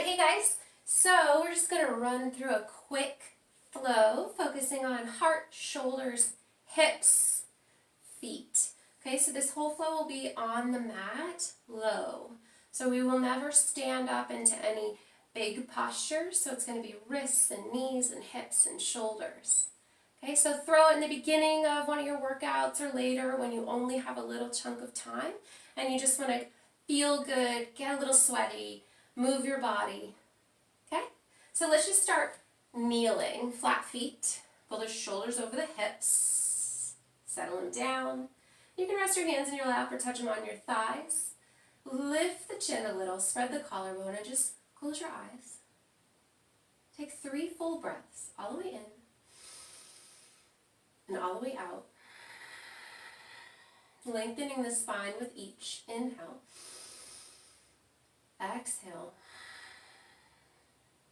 hey guys, so we're just going to run through a quick flow focusing on heart, shoulders, hips, feet. Okay, so this whole flow will be on the mat, low. So we will never stand up into any big postures, so it's going to be wrists and knees and hips and shoulders. Okay, so throw it in the beginning of one of your workouts or later when you only have a little chunk of time and you just want to feel good, get a little sweaty, move your body. Okay, so let's just start kneeling, flat feet, pull the shoulders over the hips, settle them down. You can rest your hands in your lap or touch them on your thighs. Lift the chin a little, spread the collarbone, and just close your eyes. Take 3 full breaths, all the way in and all the way out. Lengthening the spine with each inhale. Exhale.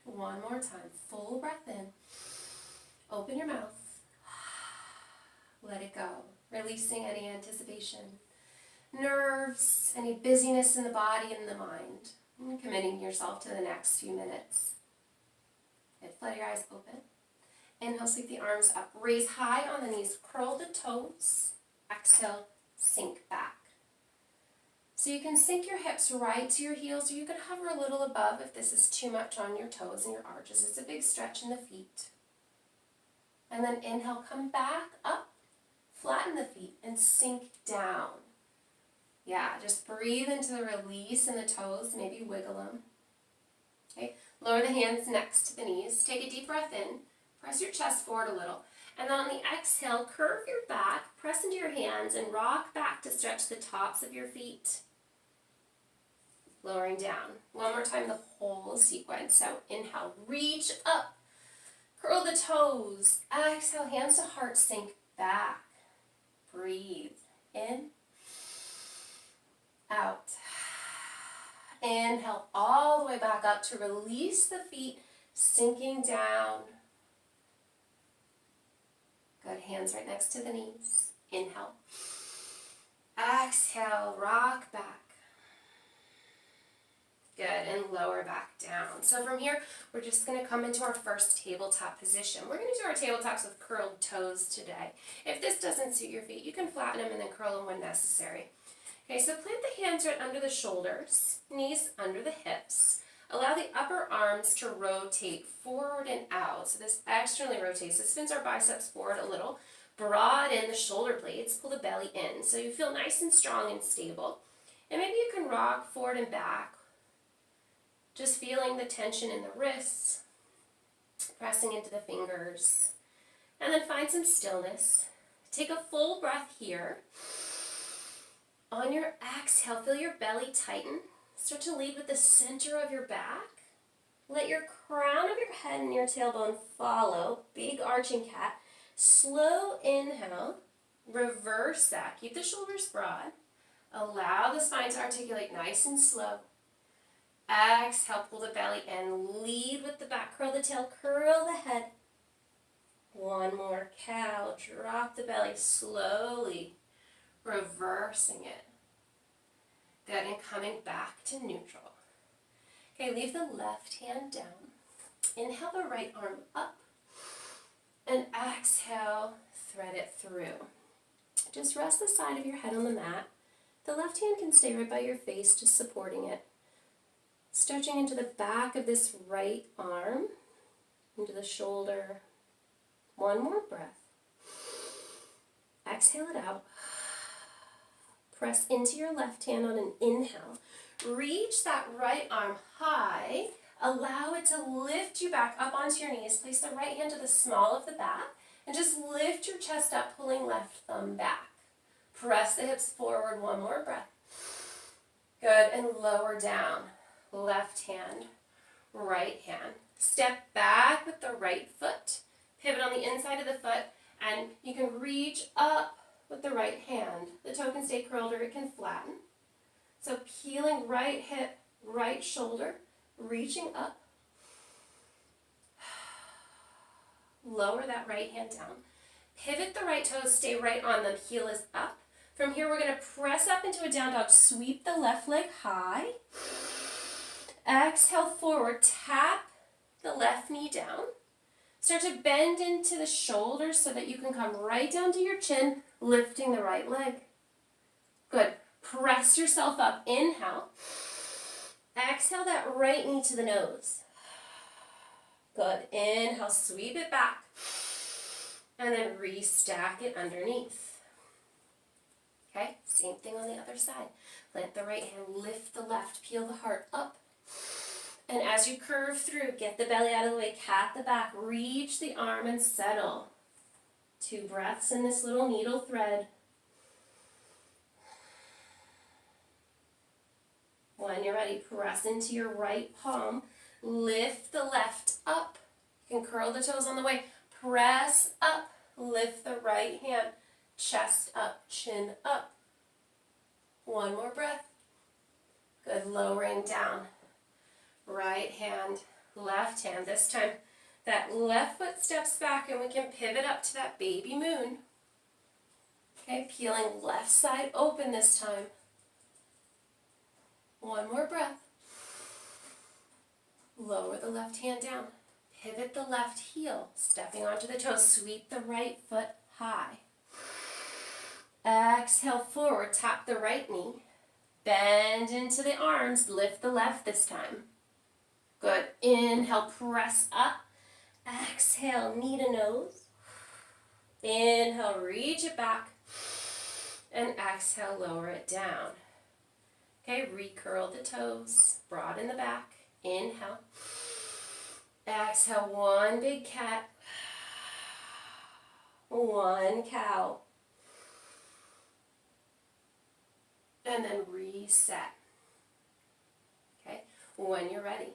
One more time. Full breath in. Open your mouth. Let it go. Releasing any anticipation, nerves, any busyness in the body and the mind. And committing yourself to the next few minutes. Let your eyes open. Inhale, sweep the arms up. Raise high on the knees. Curl the toes. Exhale, sink back. So you can sink your hips right to your heels, or you can hover a little above if this is too much on your toes and your arches. It's a big stretch in the feet. And then inhale, come back up, flatten the feet, and sink down. Yeah, just breathe into the release in the toes, maybe wiggle them. Okay, lower the hands next to the knees. Take a deep breath in, press your chest forward a little. And then on the exhale, curve your back, press into your hands, and rock back to stretch the tops of your feet. Lowering down. One more time, the whole sequence. So inhale, reach up, curl the toes. Exhale, hands to heart, sink back. Breathe in, out. Inhale all the way back up to release the feet, sinking down. Good, hands right next to the knees. Inhale. Exhale, rock back. Good, and lower back down. So from here, we're just going to come into our first tabletop position. We're going to do our tabletops with curled toes today. If this doesn't suit your feet, you can flatten them and then curl them when necessary. Okay, so plant the hands right under the shoulders, knees under the hips. Allow the upper arms to rotate forward and out. So this externally rotates. This spins our biceps forward a little. Broaden the shoulder blades. Pull the belly in so you feel nice and strong and stable. And maybe you can rock forward and back. Just feeling the tension in the wrists. Pressing into the fingers. And then find some stillness. Take a full breath here. On your exhale, feel your belly tighten. Start to lead with the center of your back. Let your crown of your head and your tailbone follow. Big arching cat. Slow inhale. Reverse that. Keep the shoulders broad. Allow the spine to articulate nice and slow. Exhale, pull the belly in. Lead with the back. Curl the tail. Curl the head. One more cow. Drop the belly slowly. Reversing it. Good, and coming back to neutral. Okay, leave the left hand down. Inhale the right arm up. And exhale, thread it through. Just rest the side of your head on the mat. The left hand can stay right by your face, just supporting it. Stretching into the back of this right arm, into the shoulder. One more breath. Exhale it out. Press into your left hand on an inhale. Reach that right arm high. Allow it to lift you back up onto your knees. Place the right hand to the small of the back and just lift your chest up, pulling left thumb back. Press the hips forward. One more breath. Good, and lower down. Left hand, right hand. Step back with the right foot. Pivot on the inside of the foot, and you can reach up with the right hand. The toe can stay curled or it can flatten. So peeling right hip, right shoulder, reaching up. Lower that right hand down. Pivot the right toes, stay right on them, heel is up. From here we're going to press up into a down dog, sweep the left leg high. Exhale. Exhale, forward, tap the left knee down. Start to bend into the shoulders so that you can come right down to your chin, lifting the right leg. Good. Press yourself up. Inhale. Exhale that right knee to the nose. Good. Inhale, sweep it back. And then restack it underneath. Okay, same thing on the other side. Plant the right hand, lift the left, peel the heart up. And as you curve through, get the belly out of the way, cat the back, reach the arm and settle. 2 breaths in this little needle thread. When you're ready, press into your right palm, lift the left up. You can curl the toes on the way. Press up, lift the right hand, chest up, chin up. 1 more breath. Good, lowering down. Right hand, left hand. This time, that left foot steps back and we can pivot up to that baby moon. Okay, peeling left side open this time. 1 more breath. Lower the left hand down. Pivot the left heel, stepping onto the toes. Sweep the right foot high. Exhale forward, tap the right knee. Bend into the arms, lift the left this time. Good. Inhale, press up. Exhale, knee to nose. Inhale, reach it back. And exhale, lower it down. Okay, recurl the toes, broaden the back. Inhale. Exhale, 1 big cat. 1 cow. And then reset. Okay, when you're ready,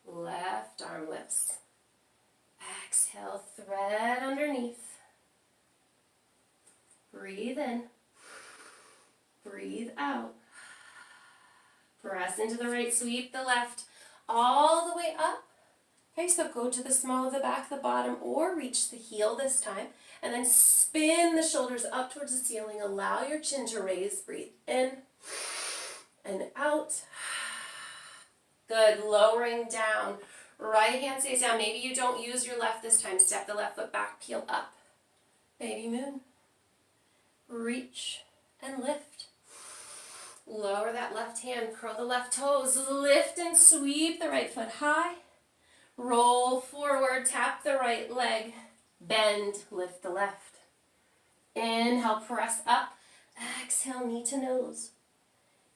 left arm lifts. Exhale, thread underneath. Breathe in. Breathe out. Press into the right, sweep the left all the way up. Okay, so go to the small of the back, the bottom, or reach the heel this time. And then spin the shoulders up towards the ceiling. Allow your chin to raise. Breathe in and out. Good, lowering down. Right hand stays down. Maybe you don't use your left this time. Step the left foot back, peel up. Baby moon. Reach and lift. Lower that left hand, curl the left toes, lift and sweep the right foot high. Roll forward, tap the right leg, bend, lift the left. Inhale, press up. Exhale, knee to nose.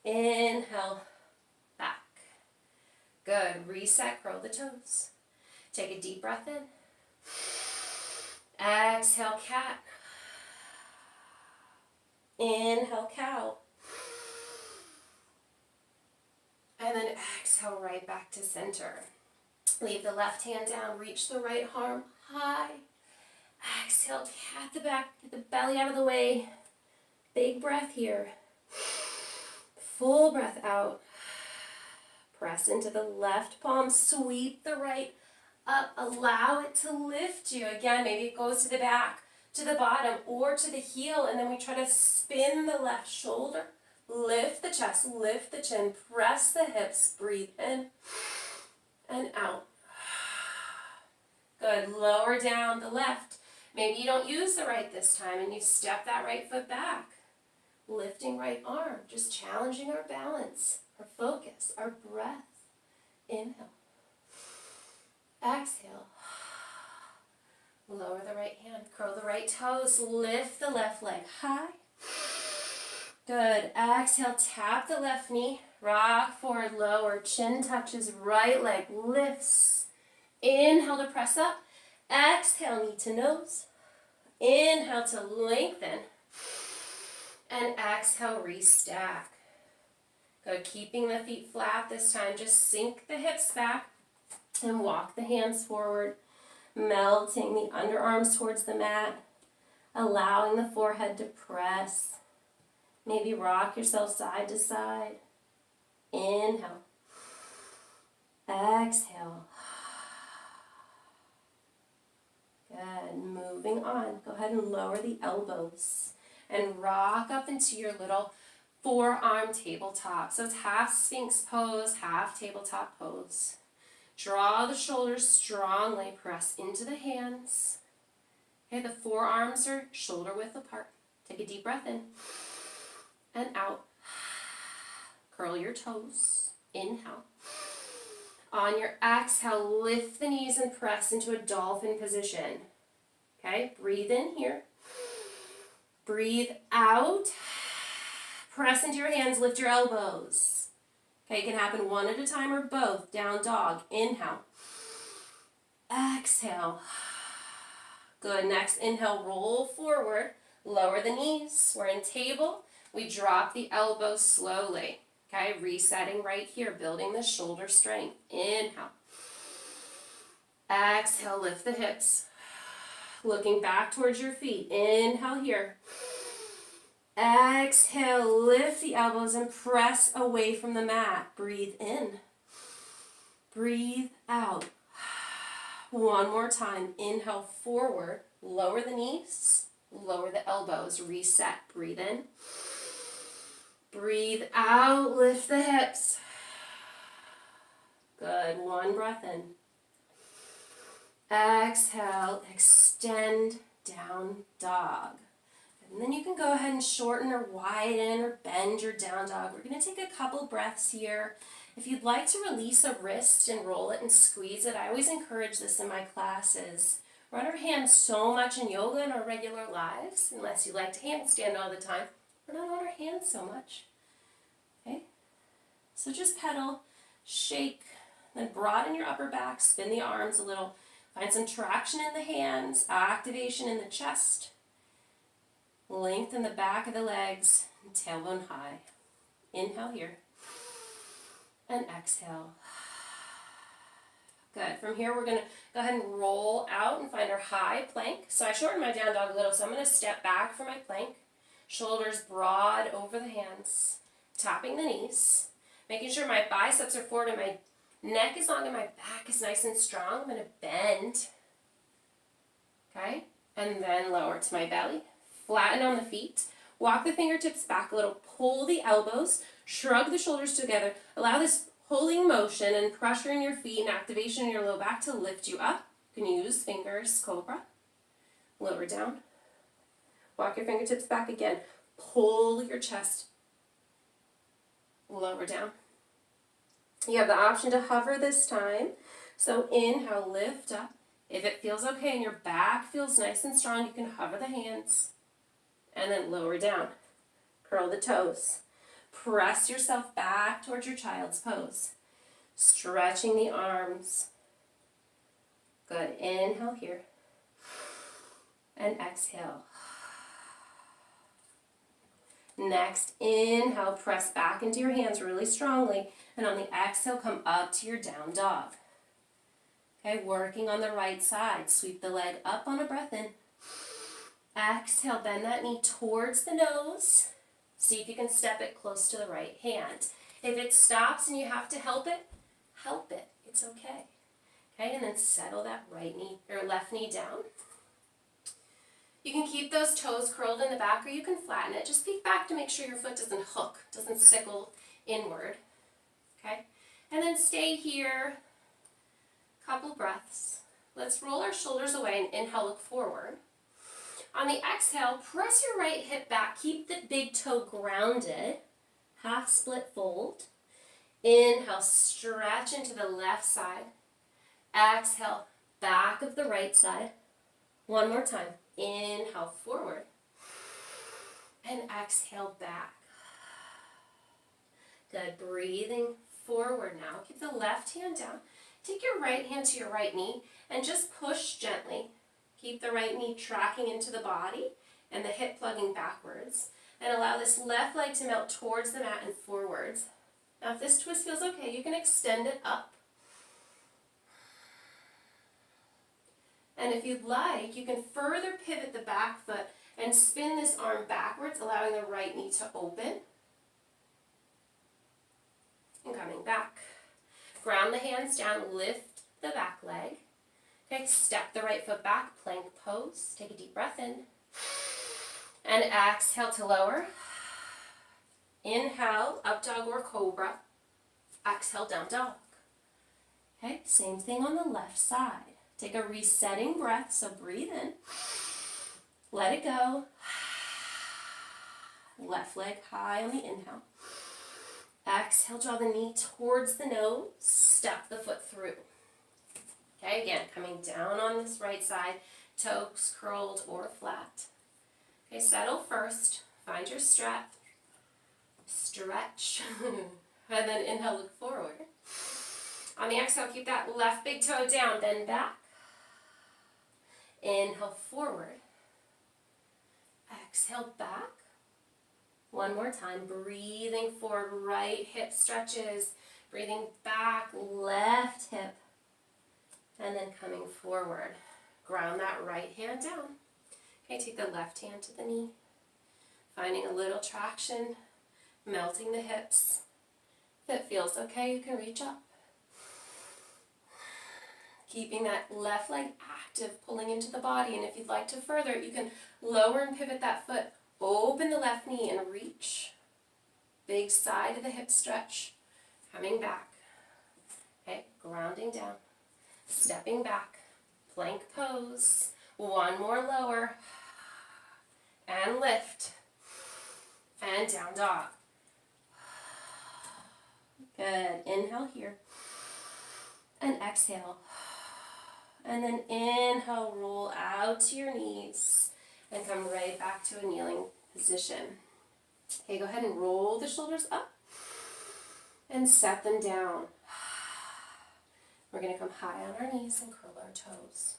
Inhale, back. Good, reset, curl the toes. Take a deep breath in. Exhale, cat. Inhale, cow. And then exhale right back to center. Leave the left hand down, reach the right arm high. Exhale, cat the back, get the belly out of the way. Big breath here. Full breath out. Press into the left palm, sweep the right up. Allow it to lift you. Again, maybe it goes to the back, to the bottom, or to the heel, and then we try to spin the left shoulder. Lift the chest, lift the chin, press the hips, breathe in and out. Good, lower down the left. Maybe you don't use the right this time and you step that right foot back. Lifting right arm, just challenging our balance, our focus, our breath. Inhale. Exhale. Lower the right hand, curl the right toes, lift the left leg high. Good. Exhale, tap the left knee, rock forward, lower, chin touches, right leg lifts. Inhale to press up. Exhale, knee to nose. Inhale to lengthen. And exhale, restack. Good. Keeping the feet flat this time. Just sink the hips back and walk the hands forward, melting the underarms towards the mat, allowing the forehead to press. Maybe rock yourself side to side. Inhale. Exhale. Good. Moving on. Go ahead and lower the elbows and rock up into your little forearm tabletop. So it's half Sphinx pose, half tabletop pose. Draw the shoulders strongly, press into the hands. Okay, the forearms are shoulder width apart. Take a deep breath in and out. Curl your toes. Inhale. On your exhale, lift the knees and press into a dolphin position. Okay, breathe in here. Breathe out. Press into your hands, lift your elbows. Okay, it can happen one at a time or both. Down dog. Inhale. Exhale. Good. Next, inhale, roll forward. Lower the knees. We're in table. We drop the elbows slowly. Okay, resetting right here, building the shoulder strength. Inhale. Exhale, lift the hips. Looking back towards your feet. Inhale here. Exhale, lift the elbows and press away from the mat. Breathe in. Breathe out. One more time. Inhale forward. Lower the knees. Lower the elbows. Reset. Breathe in. Breathe out, lift the hips. Good, one breath in. Exhale, extend, down dog. And then you can go ahead and shorten or widen or bend your down dog. We're going to take a couple breaths here. If you'd like to release a wrist and roll it and squeeze it, I always encourage this in my classes. Run our hands so much in yoga in our regular lives, unless you like to handstand all the time. We're not on our hands so much. Okay? So just pedal, shake, then broaden your upper back, spin the arms a little. Find some traction in the hands, activation in the chest. Lengthen the back of the legs, and tailbone high. Inhale here. And exhale. Good. From here, we're going to go ahead and roll out and find our high plank. So I shortened my down dog a little, so I'm going to step back for my plank. Shoulders broad over the hands, tapping the knees, making sure my biceps are forward and my neck is long and my back is nice and strong. I'm going to bend, okay, and then lower to my belly. Flatten on the feet. Walk the fingertips back a little. Pull the elbows. Shrug the shoulders together. Allow this pulling motion and pressure in your feet and activation in your low back to lift you up. You can use fingers, cobra. Lower down. Walk your fingertips back again. Pull your chest. Lower down. You have the option to hover this time. So inhale, lift up. If it feels okay and your back feels nice and strong, you can hover the hands. And then lower down. Curl the toes. Press yourself back towards your child's pose. Stretching the arms. Good. Inhale here. And exhale. Next, inhale, press back into your hands really strongly. And on the exhale, come up to your down dog. Okay, working on the right side. Sweep the leg up on a breath in. Exhale, bend that knee towards the nose. See if you can step it close to the right hand. If it stops and you have to help it. It's okay. Okay, and then settle that right knee or left knee down. You can keep those toes curled in the back or you can flatten it. Just peek back to make sure your foot doesn't hook, doesn't sickle inward. Okay, and then stay here. Couple breaths. Let's roll our shoulders away and inhale, look forward. On the exhale, press your right hip back. Keep the big toe grounded. Half split fold. Inhale, stretch into the left side. Exhale, back of the right side. One more time. Inhale, forward. And exhale, back. Good. Breathing forward now. Keep the left hand down. Take your right hand to your right knee and just push gently. Keep the right knee tracking into the body and the hip plugging backwards. And allow this left leg to melt towards the mat and forwards. Now if this twist feels okay, you can extend it up. And if you'd like, you can further pivot the back foot and spin this arm backwards, allowing the right knee to open. And coming back. Ground the hands down, lift the back leg. Okay, step the right foot back, plank pose. Take a deep breath in. And exhale to lower. Inhale, up dog or cobra. Exhale, down dog. Okay, same thing on the left side. Take a resetting breath, so breathe in. Let it go. Left leg high on the inhale. Exhale, draw the knee towards the nose. Step the foot through. Okay, again, coming down on this right side. Toes curled or flat. Okay, settle first. Find your stretch. Stretch. And then inhale, look forward. On the exhale, keep that left big toe down, bend back. Inhale, forward. Exhale, back. One more time, breathing forward, right hip stretches. Breathing back, left hip. And then coming forward. Ground that right hand down. Okay, take the left hand to the knee. Finding a little traction, melting the hips. If it feels okay, you can reach up. Keeping that left leg active, pulling into the body. And if you'd like to further, you can lower and pivot that foot. Open the left knee and reach. Big side of the hip stretch. Coming back. Okay, grounding down. Stepping back. Plank pose. One more lower. And lift. And down dog. Good. Inhale here. And exhale. And then inhale, roll out to your knees. And come right back to a kneeling position. Okay, go ahead and roll the shoulders up. And set them down. We're going to come high on our knees and curl our toes.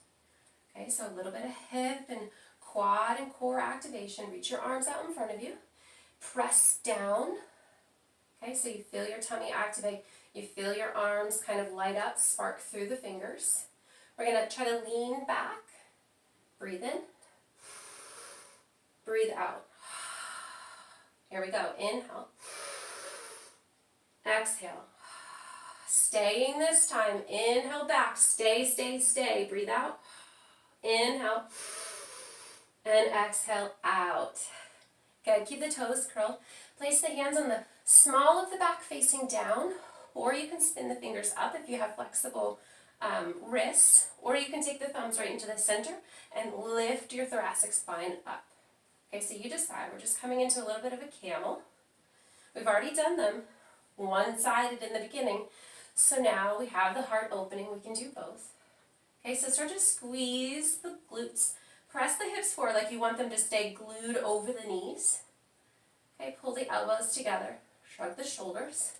Okay, so a little bit of hip and quad and core activation. Reach your arms out in front of you. Press down. Okay, so you feel your tummy activate. You feel your arms kind of light up, spark through the fingers. We're going to try to lean back. Breathe in. Breathe out. Here we go. Inhale. Exhale. Staying this time. Inhale back. Stay, stay, stay. Breathe out. Inhale. And exhale out. Good. Keep the toes curled. Place the hands on the small of the back facing down, or you can spin the fingers up if you have flexible wrists, or you can take the thumbs right into the center and lift your thoracic spine up. Okay, so you decide. We're just coming into a little bit of a camel. We've already done them one-sided in the beginning, so now we have the heart opening. We can do both. Okay, so start to squeeze the glutes. Press the hips forward like you want them to stay glued over the knees. Okay, pull the elbows together. Shrug the shoulders.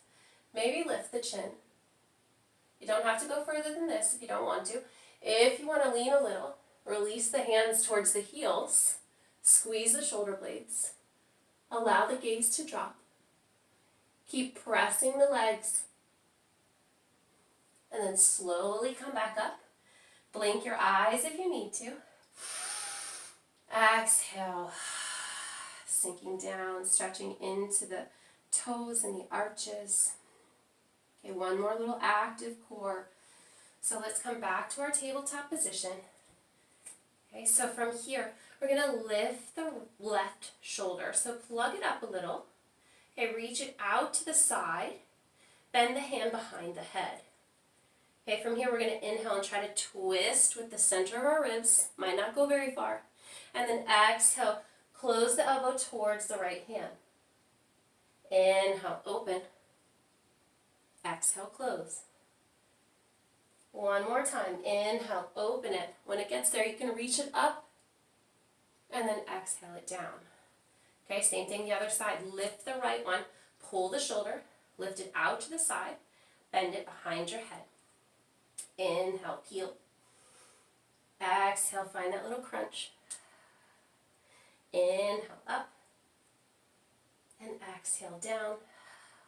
Maybe lift the chin. You don't have to go further than this if you don't want to. If you want to lean a little, release the hands towards the heels. Squeeze the shoulder blades. Allow the gaze to drop. Keep pressing the legs. And then slowly come back up. Blink your eyes if you need to. Exhale. Sinking down, stretching into the toes and the arches. Okay, one more little active core. So let's come back to our tabletop position. Okay, so from here, we're going to lift the left shoulder. So plug it up a little. Okay, reach it out to the side. Bend the hand behind the head. Okay, from here we're going to inhale and try to twist with the center of our ribs. Might not go very far. And then exhale, close the elbow towards the right hand. Inhale, open. Exhale, close. One more time. Inhale, open it. When it gets there, you can reach it up and then exhale it down. Okay, same thing the other side. Lift the right one, pull the shoulder, lift it out to the side, bend it behind your head. Inhale, peel. Exhale, find that little crunch. Inhale, up. And exhale, down.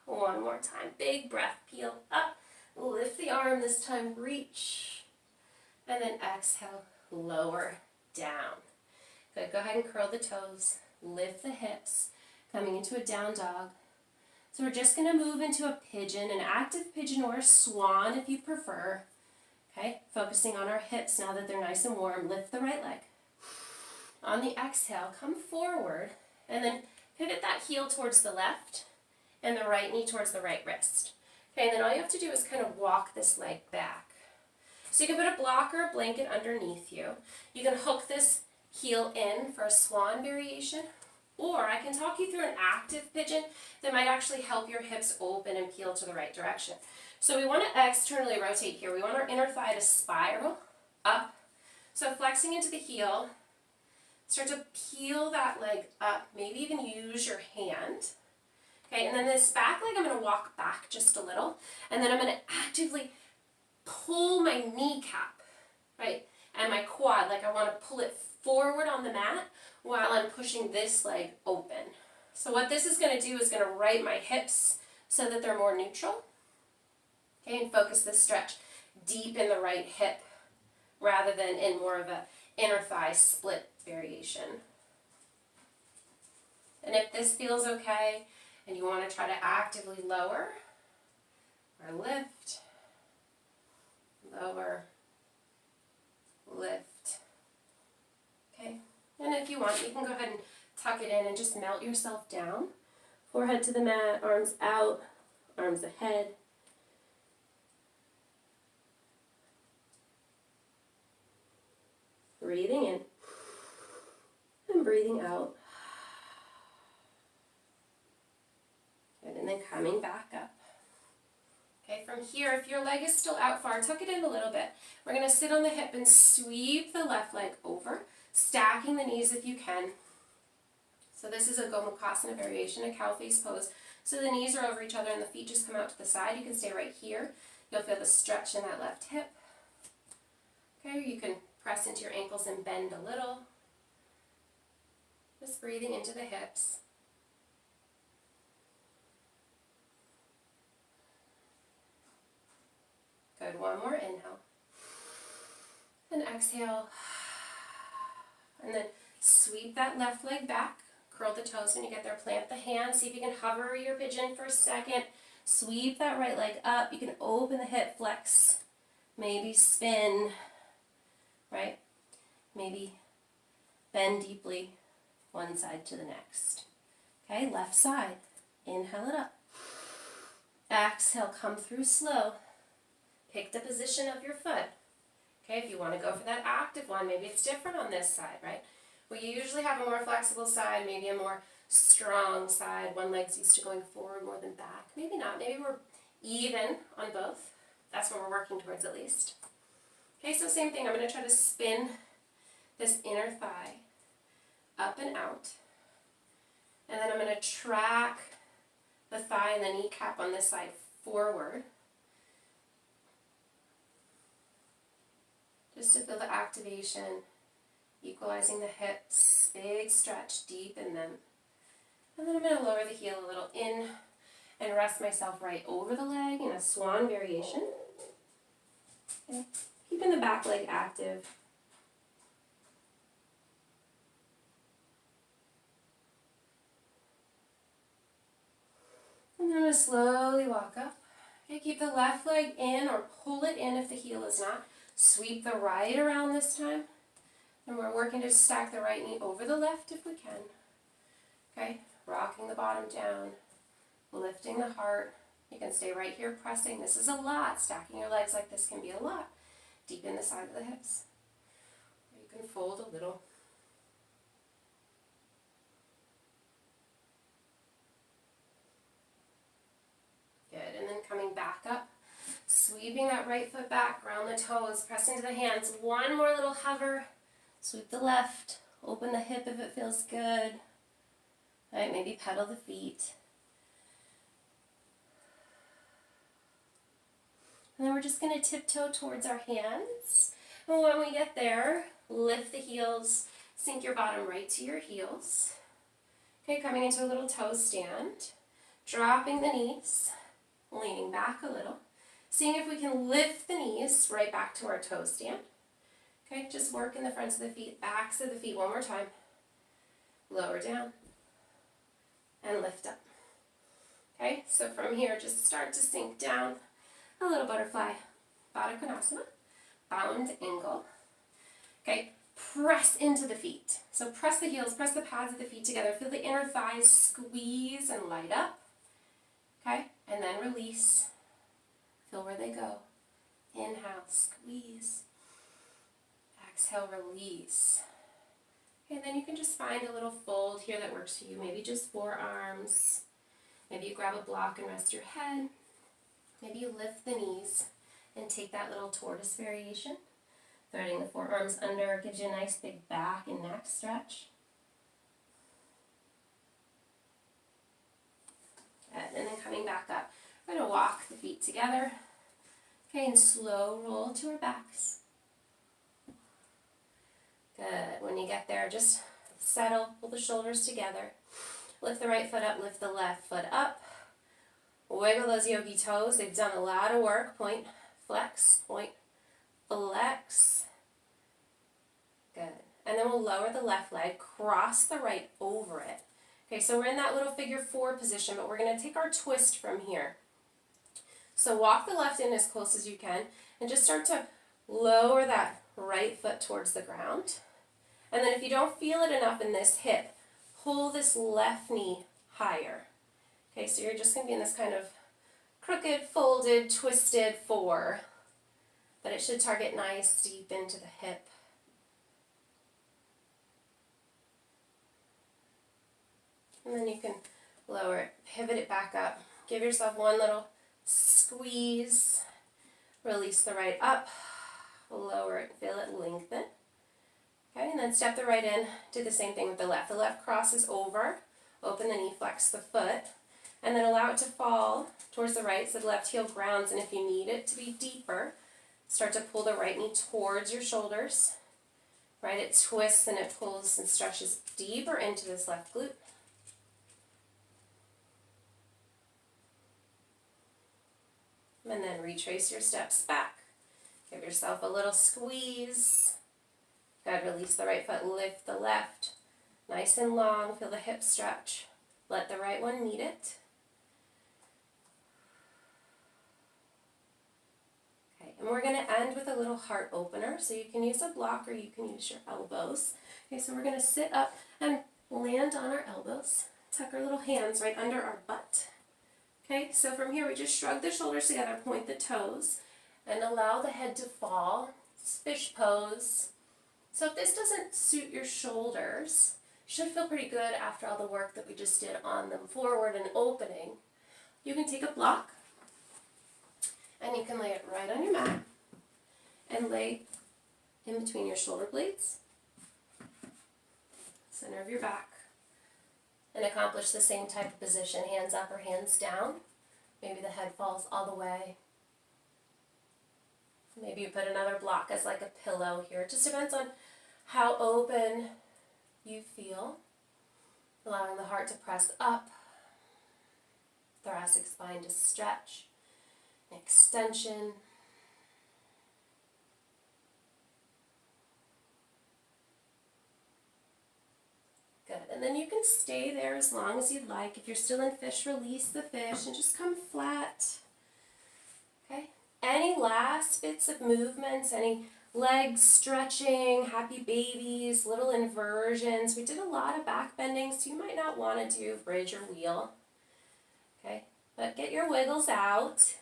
One more time. Big breath, peel up. Lift the arm, this time reach. And then exhale, lower down. Good, go ahead and curl the toes. Lift the hips, coming into a down dog. So we're just going to move into a pigeon, an active pigeon or a swan if you prefer. Okay, focusing on our hips now that they're nice and warm. Lift the right leg. On the exhale, come forward and then pivot that heel towards the left and the right knee towards the right wrist. Okay, and then all you have to do is kind of walk this leg back. So you can put a block or a blanket underneath you. You can hook this heel in for a swan variation, or I can talk you through an active pigeon that might actually help your hips open and peel to the right direction. So we want to externally rotate here. We want our inner thigh to spiral up. So flexing into the heel, start to peel that leg up, maybe even use your hand. Okay, and then this back leg, I'm going to walk back just a little, and then I'm going to actively pull my kneecap, right, and my quad, like I want to pull it forward on the mat while I'm pushing this leg open. So what this is going to do is going to right my hips so that they're more neutral. Okay, and focus this stretch deep in the right hip rather than in more of a inner thigh split variation. And if this feels okay, and you want to try to actively lower or lift, lower, lift. Okay, and if you want, you can go ahead and tuck it in and just melt yourself down. Forehead to the mat, arms out, arms ahead. Breathing in and breathing out. Good, and then coming back up. Okay, from here, if your leg is still out far, tuck it in a little bit. We're going to sit on the hip and sweep the left leg over, stacking the knees if you can. So this is a Gomukhasana variation, a cow face pose. So the knees are over each other and the feet just come out to the side. You can stay right here. You'll feel the stretch in that left hip. Okay, you can press into your ankles and bend a little. Just breathing into the hips. Good, one more inhale. And exhale. And then sweep that left leg back. Curl the toes when you get there. Plant the hands. See if you can hover your pigeon for a second. Sweep that right leg up. You can open the hip, flex. Maybe spin. Right? Maybe bend deeply one side to the next. Okay, left side. Inhale it up. Exhale, come through slow. Pick the position of your foot. Okay, if you want to go for that active one, maybe it's different on this side, right? We usually have a more flexible side, maybe a more strong side. One leg's used to going forward more than back. Maybe not. Maybe we're even on both. That's what we're working towards at least. Okay, so same thing. I'm going to try to spin this inner thigh up and out. And then I'm going to track the thigh and the kneecap on this side forward. Just to feel the activation, equalizing the hips, big stretch deep in them. And then I'm going to lower the heel a little in and rest myself right over the leg in a swan variation. Okay. Keeping the back leg active. And then I'm going to slowly walk up. Okay, keep the left leg in or pull it in if the heel is not. Sweep the right around this time. And we're working to stack the right knee over the left if we can. Okay, rocking the bottom down, lifting the heart. You can stay right here pressing. This is a lot. Stacking your legs like this can be a lot. Deep in the side of the hips. Or you can fold a little. Good, and then coming back up. Sweeping that right foot back, ground the toes, press into the hands. One more little hover. Sweep the left, open the hip if it feels good. All right, maybe pedal the feet. And then we're just going to tiptoe towards our hands. And when we get there, lift the heels, sink your bottom right to your heels. Okay, coming into a little toe stand. Dropping the knees, leaning back a little. Seeing if we can lift the knees right back to our toe stand. Okay, just work in the fronts of the feet, backs of the feet one more time. Lower down and lift up. Okay, so from here, just start to sink down. A little butterfly, Baddha Konasana, bound angle. Okay, press into the feet. So press the heels, press the pads of the feet together. Feel the inner thighs squeeze and light up. Okay, and then release. Feel where they go. Inhale, squeeze. Exhale, release. Okay, then you can just find a little fold here that works for you. Maybe just forearms. Maybe you grab a block and rest your head. Maybe you lift the knees and take that little tortoise variation. Threading the forearms under gives you a nice big back and neck stretch. Good. And then coming back up, we're going to walk the feet together. Okay, and slow roll to our backs. Good. When you get there, just settle, pull the shoulders together. Lift the right foot up, lift the left foot up. Wiggle those yogi toes. They've done a lot of work. Point, flex, flex. Good. And then we'll lower the left leg, cross the right over it. Okay, so we're in that little figure 4 position, but we're going to take our twist from here. So walk the left in as close as you can, and just start to lower that right foot towards the ground. And then if you don't feel it enough in this hip, pull this left knee higher. Okay, so you're just going to be in this kind of crooked, folded, twisted 4. But it should target nice deep into the hip. And then you can lower it, pivot it back up. Give yourself one little squeeze. Release the right up. Lower it, feel it lengthen. Okay, and then step the right in. Do the same thing with the left. The left crosses over. Open the knee, flex the foot. And then allow it to fall towards the right so the left heel grounds. And if you need it to be deeper, start to pull the right knee towards your shoulders. Right, it twists and it pulls and stretches deeper into this left glute. And then retrace your steps back. Give yourself a little squeeze. Good, release the right foot, lift the left. Nice and long, feel the hip stretch. Let the right one meet it. Okay, and we're going to end with a little heart opener. So you can use a block or you can use your elbows. Okay, so we're going to sit up and land on our elbows. Tuck our little hands right under our butt. Okay, so from here we just shrug the shoulders together, point the toes, and allow the head to fall. It's fish pose. So if this doesn't suit your shoulders, you should feel pretty good after all the work that we just did on them, forward and opening. You can take a block, and you can lay it right on your mat, and lay in between your shoulder blades, center of your back. And accomplish the same type of position, hands up or hands down. Maybe the head falls all the way. Maybe you put another block as like a pillow here. It just depends on how open you feel. Allowing the heart to press up. Thoracic spine to stretch. Extension. Good. And then you can stay there as long as you'd like. If you're still in fish, release the fish and just come flat. Okay. Any last bits of movements, any legs stretching, happy babies, little inversions. We did a lot of back bending, so you might not want to do bridge or wheel. Okay. But get your wiggles out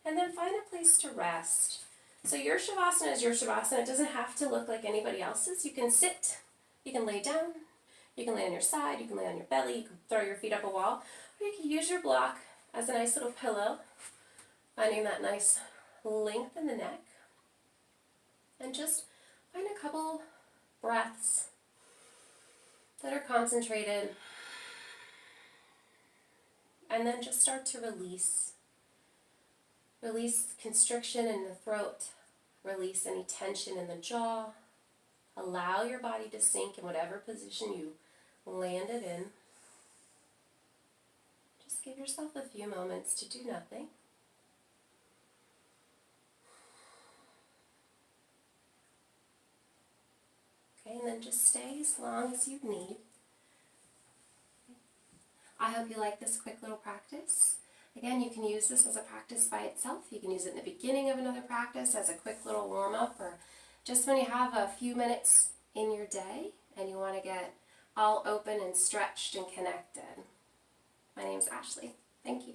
and then find a place to rest. So your Shavasana is your Shavasana. It doesn't have to look like anybody else's. You can sit, you can lay down. You can lay on your side, you can lay on your belly, you can throw your feet up a wall, or you can use your block as a nice little pillow, finding that nice length in the neck. And just find a couple breaths that are concentrated. And then just start to release. Release constriction in the throat. Release any tension in the jaw. Allow your body to sink in whatever position you landed in. Just give yourself a few moments to do nothing. Okay, and then just stay as long as you need. I hope you like this quick little practice. Again, you can use this as a practice by itself. You can use it in the beginning of another practice as a quick little warm-up, or just when you have a few minutes in your day and you want to get all open and stretched and connected. My name is Ashleigh. Thank you.